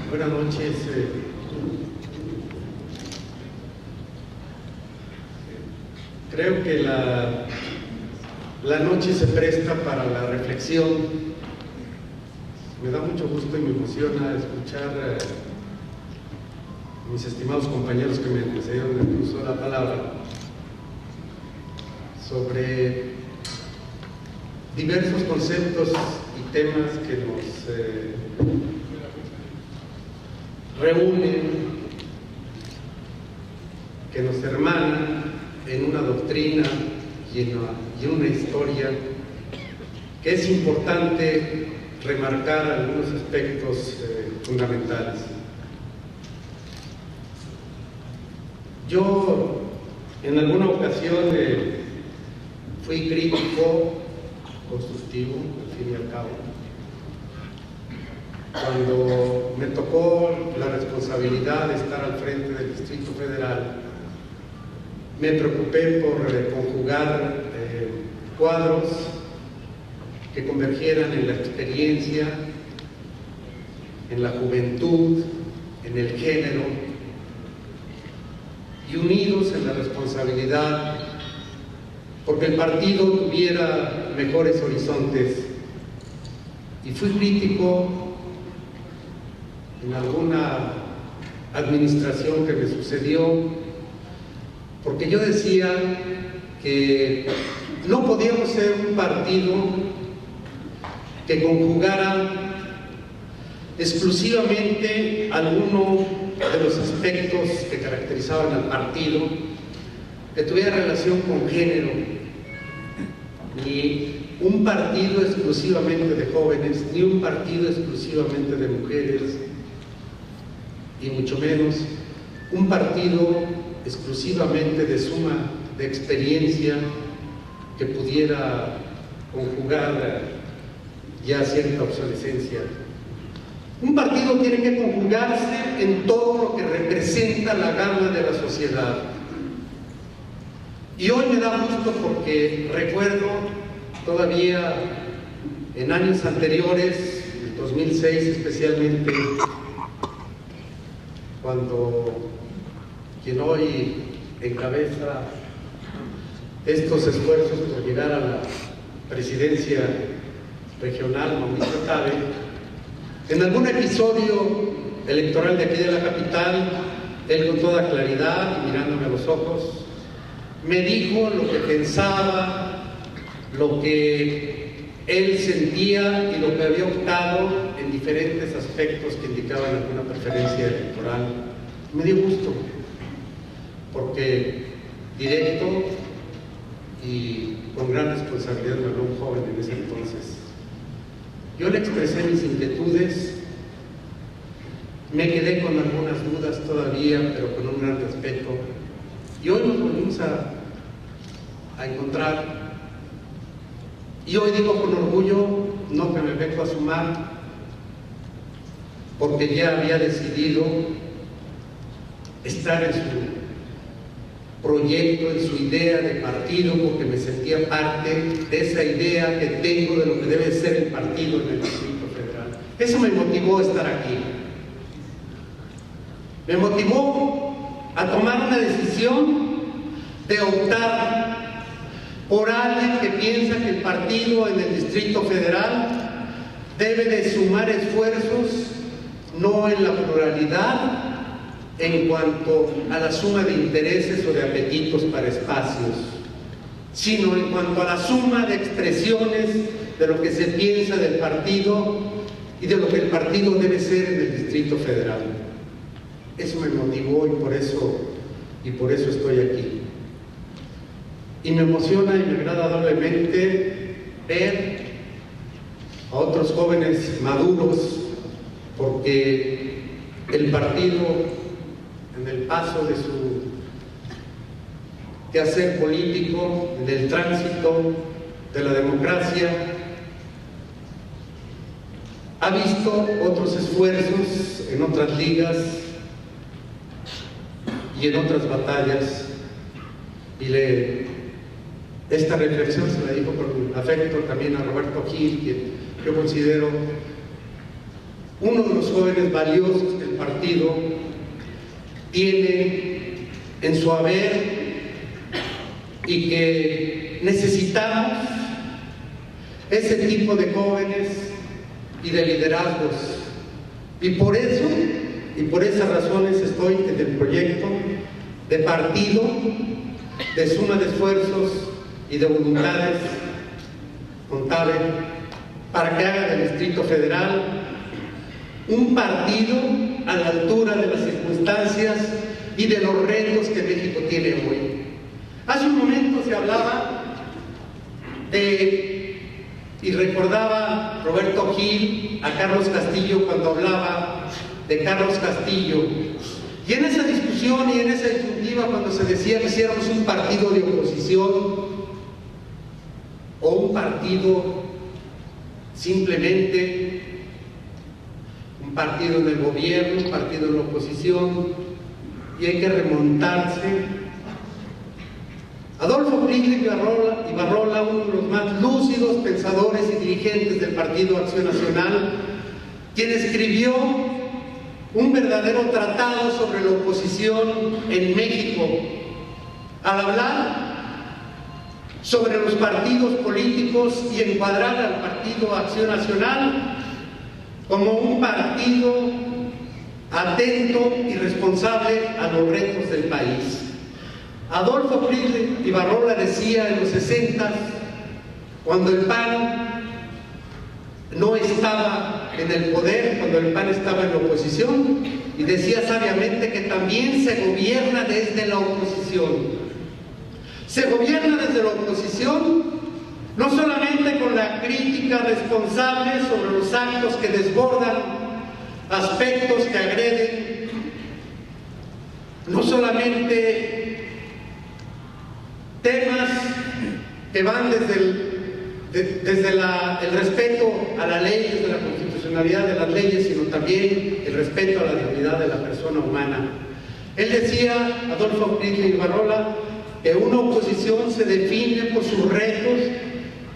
Buenas noches. Creo que la noche se presta para la reflexión. Me da mucho gusto y me emociona escuchar a mis estimados compañeros que me antecedieron en el uso de la palabra sobre diversos conceptos y temas que nos reúnen, que nos hermanan en una doctrina y en una historia, que es importante remarcar algunos aspectos fundamentales. Yo en alguna ocasión fui crítico constructivo, al fin y al cabo. Cuando me tocó la responsabilidad de estar al frente del Distrito Federal, me preocupé por conjugar cuadros que convergieran en la experiencia, en la juventud, en el género, y unidos en la responsabilidad porque el partido tuviera mejores horizontes. Y fui crítico en alguna administración que me sucedió, porque yo decía que no podíamos ser un partido que conjugara exclusivamente alguno de los aspectos que caracterizaban al partido, que tuviera relación con género, ni un partido exclusivamente de jóvenes, ni un partido exclusivamente de mujeres, y mucho menos un partido exclusivamente de suma de experiencia que pudiera conjugar ya cierta obsolescencia. Un partido tiene que conjugarse en todo lo que representa la gama de la sociedad. Y hoy me da gusto porque recuerdo todavía en años anteriores, en 2006 especialmente, cuando quien hoy encabeza estos esfuerzos por llegar a la presidencia regional, Mauricio Tabe, en algún episodio electoral de aquí de la capital, él con toda claridad y mirándome a los ojos, me dijo lo que pensaba, lo que él sentía y lo que había optado en diferentes aspectos que indicaban alguna preferencia electoral. Me dio gusto, porque directo y con gran responsabilidad me habló un joven en ese entonces. Yo le expresé mis inquietudes, me quedé con algunas dudas todavía, pero con un gran respeto. Y hoy nos volvimos a encontrar. Y hoy digo con orgullo, no que me vengo a sumar, porque ya había decidido estar en su proyecto, en su idea de partido, porque me sentía parte de esa idea que tengo de lo que debe ser el partido en el Distrito Federal. Eso me motivó a estar aquí. Me motivó a tomar una decisión de optar por alguien que piensa que el partido en el Distrito Federal debe de sumar esfuerzos no en la pluralidad en cuanto a la suma de intereses o de apetitos para espacios, sino en cuanto a la suma de expresiones de lo que se piensa del partido y de lo que el partido debe ser en el Distrito Federal. Eso me motivó y por eso estoy aquí. Y me emociona y me agrada doblemente ver a otros jóvenes maduros, porque el partido, en el paso de su quehacer político, en el tránsito de la democracia, ha visto otros esfuerzos en otras ligas y en otras batallas, y esta reflexión se la dijo con afecto también a Roberto Gil, quien yo considero uno de los jóvenes valiosos que partido tiene en su haber y que necesitamos ese tipo de jóvenes y de liderazgos. Y por eso, y por esas razones estoy en el proyecto de partido, de suma de esfuerzos y de voluntades contables para que haga del Distrito Federal un partido a la altura de las circunstancias y de los retos que México tiene hoy. Hace un momento se hablaba y recordaba Roberto Gil a Carlos Castillo cuando hablaba de Carlos Castillo. Y en esa discusión y en esa disyuntiva, cuando se decía que hiciéramos un partido de oposición o un partido simplemente un partido en el gobierno, un partido en la oposición, y hay que remontarse. Adolfo Prigli Ibarrola, uno de los más lúcidos pensadores y dirigentes del Partido Acción Nacional, quien escribió un verdadero tratado sobre la oposición en México, al hablar sobre los partidos políticos y encuadrar al Partido Acción Nacional como un partido atento y responsable a los retos del país. Adolfo Prigli Ibarrola decía en los 60, cuando el PAN no estaba en el poder, cuando el PAN estaba en la oposición, y decía sabiamente que también se gobierna desde la oposición. Se gobierna desde la oposición no solamente con la crítica responsable sobre los actos que desbordan, aspectos que agreden, no solamente temas que van desde el respeto a la ley, desde la constitucionalidad de las leyes, sino también el respeto a la dignidad de la persona humana. Él decía, Adolfo Prigli Ibarrola, que una oposición se define por sus retos,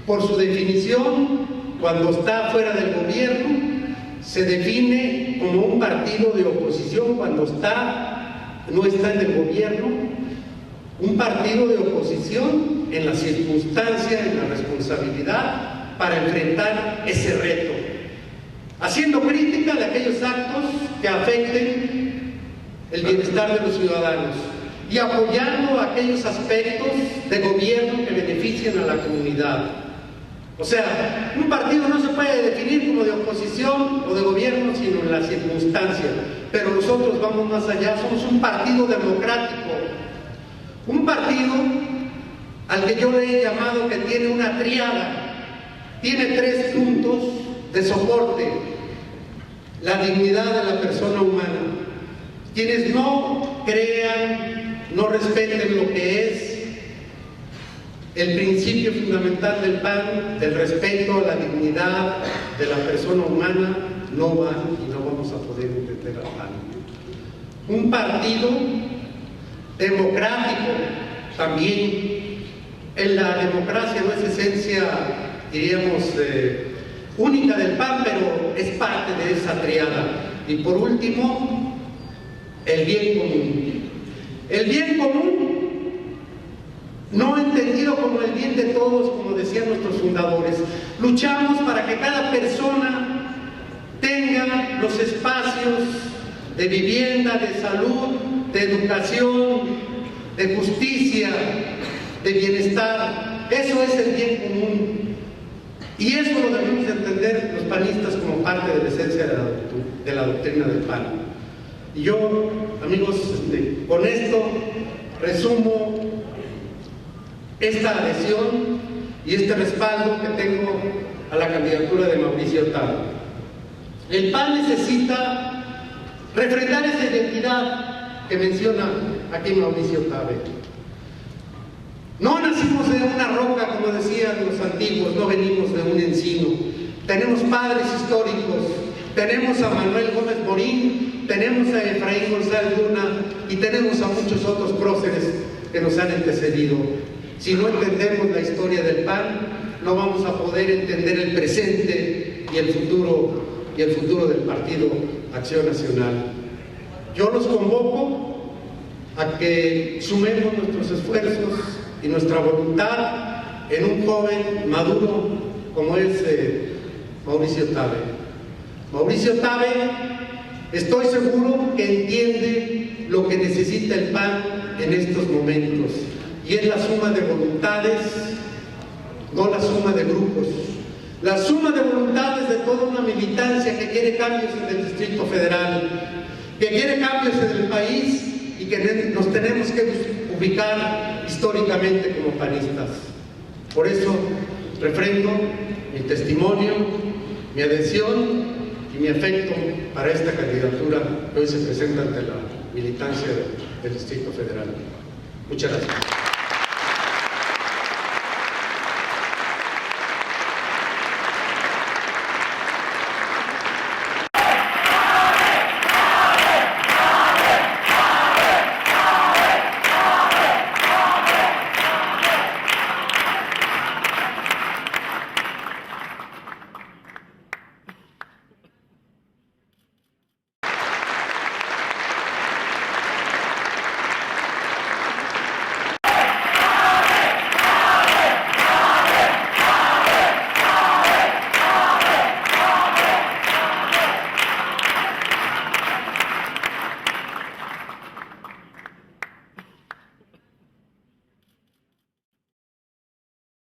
por su definición, cuando está fuera del gobierno, se define como un partido de oposición cuando no está en el gobierno, un partido de oposición en la circunstancia, en la responsabilidad para enfrentar ese reto, haciendo crítica de aquellos actos que afecten el bienestar de los ciudadanos y apoyando aquellos aspectos de gobierno que beneficien a la comunidad. O sea, un partido no se puede definir como de oposición o de gobierno, sino en la circunstancia. Pero nosotros vamos más allá, somos un partido democrático, un partido al que yo le he llamado que tiene una tríada, tiene 3 puntos de soporte: la dignidad de la persona humana. Quienes no crean, no respeten lo que es el principio fundamental del PAN, del respeto a la dignidad de la persona humana, no van y no vamos a poder entender al PAN. Un partido democrático también. En la democracia no es esencia, diríamos, única del PAN, pero es parte de esa triada. Y por último, el bien común. El bien común no entendido como el bien de todos, como decían nuestros fundadores. Luchamos para que cada persona tenga los espacios de vivienda, de salud, de educación, de justicia, de bienestar. Eso es el bien común. Y eso lo debemos entender los panistas como parte de la esencia de la doctrina del PAN. Y yo, amigos, con esto resumo esta adhesión y este respaldo que tengo a la candidatura de Mauricio Tabe. El PAN necesita refrendar esa identidad que menciona aquí Mauricio Tabe. No nacimos de una roca, como decían los antiguos, no venimos de un encino. Tenemos padres históricos, tenemos a Manuel Gómez Morín, tenemos a Efraín González Luna y tenemos a muchos otros próceres que nos han antecedido. Si no entendemos la historia del PAN, no vamos a poder entender el presente y el futuro del Partido Acción Nacional. yo los convoco a que sumemos nuestros esfuerzos y nuestra voluntad en un joven maduro como es Mauricio Tabe. Mauricio Tabe, estoy seguro que entiende lo que necesita el PAN en estos momentos, y es la suma de voluntades, no la suma de grupos, la suma de voluntades de toda una militancia que quiere cambios en el Distrito Federal, que quiere cambios en el país y que nos tenemos que ubicar históricamente como panistas. Por eso refrendo mi testimonio, mi adhesión y mi afecto para esta candidatura que hoy se presenta ante la militancia del Distrito Federal. Muchas gracias.